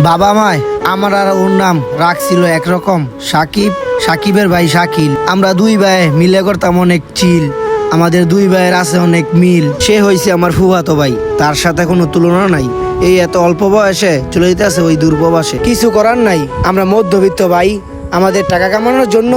বাবা মায় আমার আর ওর নাম রাখছিল একরকম সাকিব, সাকিবের ভাই শাকিল। আমরা দুই ভাই মিলে করতাম অনেক চিল। আমাদের দুই ভাইয়ের আছে অনেক মিল। সে হয়েছে আমার ফুফাতো ভাই, তার সাথে কোনো তুলনা নাই। এই এত অল্প বয়সে চলে যেতে আছে ওই দূরপ্রবাসে। কিছু করার নাই, আমরা মধ্যবিত্ত ভাই, আমাদের টাকা কামানোর জন্য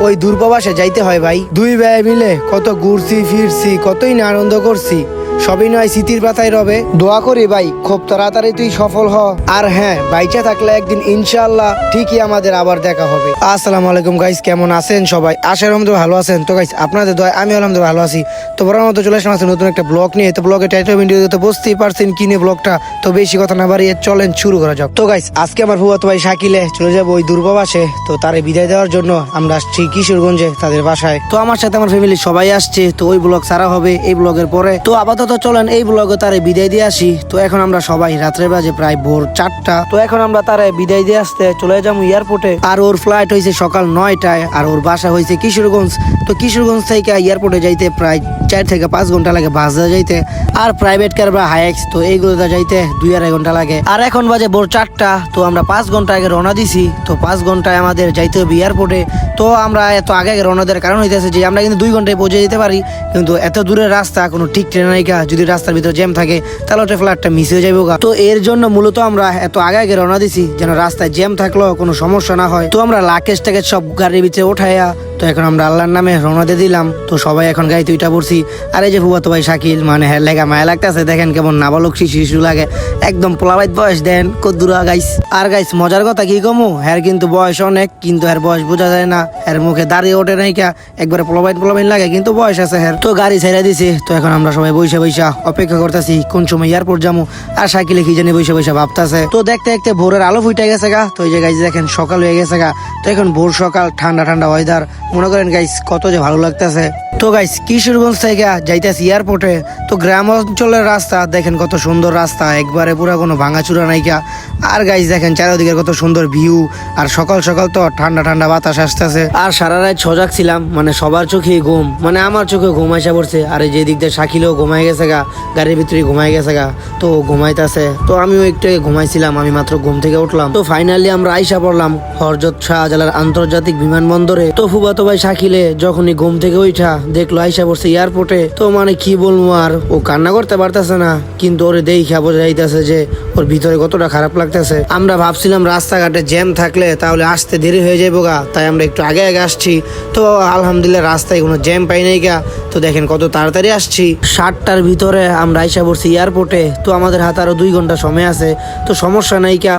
ওই দূরপ্রবাসে যাইতে হয় ভাই। দুই ভাই মিলে কত ঘুরছি ফিরছি, কতই না আনন্দ করছি। সবই নয় স্মৃতির পাতায় রবে। দোয়া করি ভাই খুব তাড়াতাড়ি তুই সফল হ। আর হ্যাঁ, বাইচা থাকলে একদিন ইনশাআল্লাহ ঠিকই আমাদের আবার দেখা হবে। আসসালামু আলাইকুম গাইস, কেমন আছেন সবাই? আশা রহমত ভালো আছেন। তো গাইস আপনাদের দোয়া আমি আলহামদুলিল্লাহ ভালো আছি। তো বড় মতো চলে আসলাম আছে নতুন একটা ব্লগ নিয়ে। তো ব্লগের টাইটেল ভিডিওতে বুঝতেই পারছেন কি নিয়ে ব্লগটা। তো বেশি কথা না বাড়িয়ে চলেন শুরু করা যাক। তো গাইস আজকে আমার ফুফাতো ভাই শাকিলে চলে যাবো ওই দূরপ্রবাসে। তো তারে বিদায় দেওয়ার জন্য আমরা আসছি কিশোরগঞ্জে তাদের বাসায়। তো আমার সাথে আমার ফ্যামিলি সবাই আসছে। তো ওই ব্লগ ছাড়া হবে এই ব্লগের পরে। তো আপাতত চলেন এই ব্লগে তারে বিদায় দিয়ে আসি। তো এখন আমরা সবাই রাত্রে বাজে প্রায় ভোর 4টা। তো এখন আমরা তারে বিদায় দিয়ে আসতে চলে যাবো এয়ারপোর্টে। আর ওর ফ্লাইট হয়েছে সকাল 9টায় আর ওর বাসা হয়েছে কিশোরগঞ্জ। তো কিশোরগঞ্জ থেকে এয়ারপোর্টে যাইতে প্রায় 4 থেকে 5 ঘন্টা লাগে বাসে যাইতে। আর প্রাইভেট কার বা হাইএক্স তো এইগুলোতে যাইতে 2-2.5 ঘন্টা লাগে। আর এখন বাজে ভোর 4টা। তো আমরা 5 ঘন্টা আগে রওনা দিছি। তো 5 ঘন্টায় আমাদের যাইতে হবে এয়ারপোর্টে। তো আমরা এত আগে রওনা দেওয়ার কারণ হইতেছে যে আমরা কিন্তু 2 ঘন্টায় পৌঁছে যেতে পারি, কিন্তু এত দূরের রাস্তা কোনো ঠিক ট্রেন নাই। যদি রাস্তার ভিতরে জ্যাম থাকে তাহলে ওটা ফ্লাইটটা মিস হয়ে যাবো। তো এর জন্য মূলত আমরা এত আগে রওনা দিছি যেন রাস্তায় জ্যাম থাকলেও কোনো সমস্যা না হয়। তো আমরা লাকেজ টাকেজ সব গাড়ির ভিতরে উঠাইয়া তো এখন আমরা আল্লাহর নামে রওনা দিয়ে দিলাম। তো সবাই এখন গাড়িতে উঠা পড়ছি। আর এই যে ফুফাতো ভাই শাকিল, মানে হ্যাঁ লেগা মায়া লাগতেছে। দেখেন কেমন নাবালক শিশু লাগে, একদম পোলাবাইত বয়স। দেন কদ্দুরা গাইস। আর গাইস মজার কথা কি কমু, হ্যার কিন্তু বয়স অনেক, কিন্তু হ্যার বয়স বোঝা যায় না। হ্যার মুখে দাঁড়িয়ে ওঠে নাই কা, একবারে পোলাবাইত লাগে, কিন্তু বয়স আছে হ্যার। তো গাড়ি ছেড়ে দিছে। তো এখন আমরা সবাই বৈশা বৈশা অপেক্ষা করতেছি কোন সময় এয়ারপোর্ট যাবো। আর সাইকেলে কি জানি বৈশা বৈশা ভাবতেছে। তো দেখতে দেখতে ভোরের আলো ফুটে গেছে গা। তো এই যে গাইস দেখেন সকাল হয়ে গেছে গা। তো এখন ভোর সকাল, ঠান্ডা ঠান্ডা ওয়েদার, মনে করেন গাইস কত যে ভালো লাগতেছে। তো গাইস কিশোরগঞ্জ থেকে যাইতেছি এয়ারপোর্টে। তো গ্রাম অঞ্চলের রাস্তা দেখেন কত সুন্দর রাস্তা, একবারে পুরো কোনো ভাঙাচুরা নাইকা। আর গাইস দেখেন চারিদিকের কত সুন্দর ভিউ। আর সকাল সকাল তো ঠান্ডা ঠান্ডা বাতাস আসতেছে। আর সারা রাত সজাগ ছিলাম, মানে সবার চোখে ঘুম, মানে আমার চোখে ঘুম আসা পড়ছে। আর এই যে দিক দিয়ে শাকিলেও ঘুমাই গেছে গা, গাড়ির ভিতরে ঘুমাই গেছে গা। তো ঘুমাইতেছে। তো আমিও একটু ঘুমাইছিলাম, আমি মাত্র ঘুম থেকে উঠলাম। তো ফাইনালি আমরা আইসা পড়লাম হযরত শাহজালাল আন্তর্জাতিক বিমানবন্দরে। তো ফুফাতো ভাই শাকিলে যখনই ঘুম থেকে উঠা দেখলো আইসা পড়ছে এয়ারপোর্টে। তো মানে কি বলবো, আর ও কান্না করতে পারতেছে না, কিন্তু ওরে দেখা বোঝা যাইতেছে যে ওর ভিতরে কতটা খারাপ লাগতেছে। আমরা ভাবছিলাম রাস্তাঘাটে জ্যাম থাকলে তাহলে আসতে দেরি হয়ে যাবো গা, তাই আমরা একটু আগে আগে আসছি। তো আলহামদুলিল্লাহ রাস্তায় কোনো জ্যাম পাই নাই গা। তো দেখেন কত তাড়াতাড়ি আসছি। 7টার ভিতরে আমরা আইসা পড়ছি এয়ারপোর্টে। তো আমাদের হাতে আরো 2 ঘন্টা সময় আছে, তো সমস্যা নাই কা।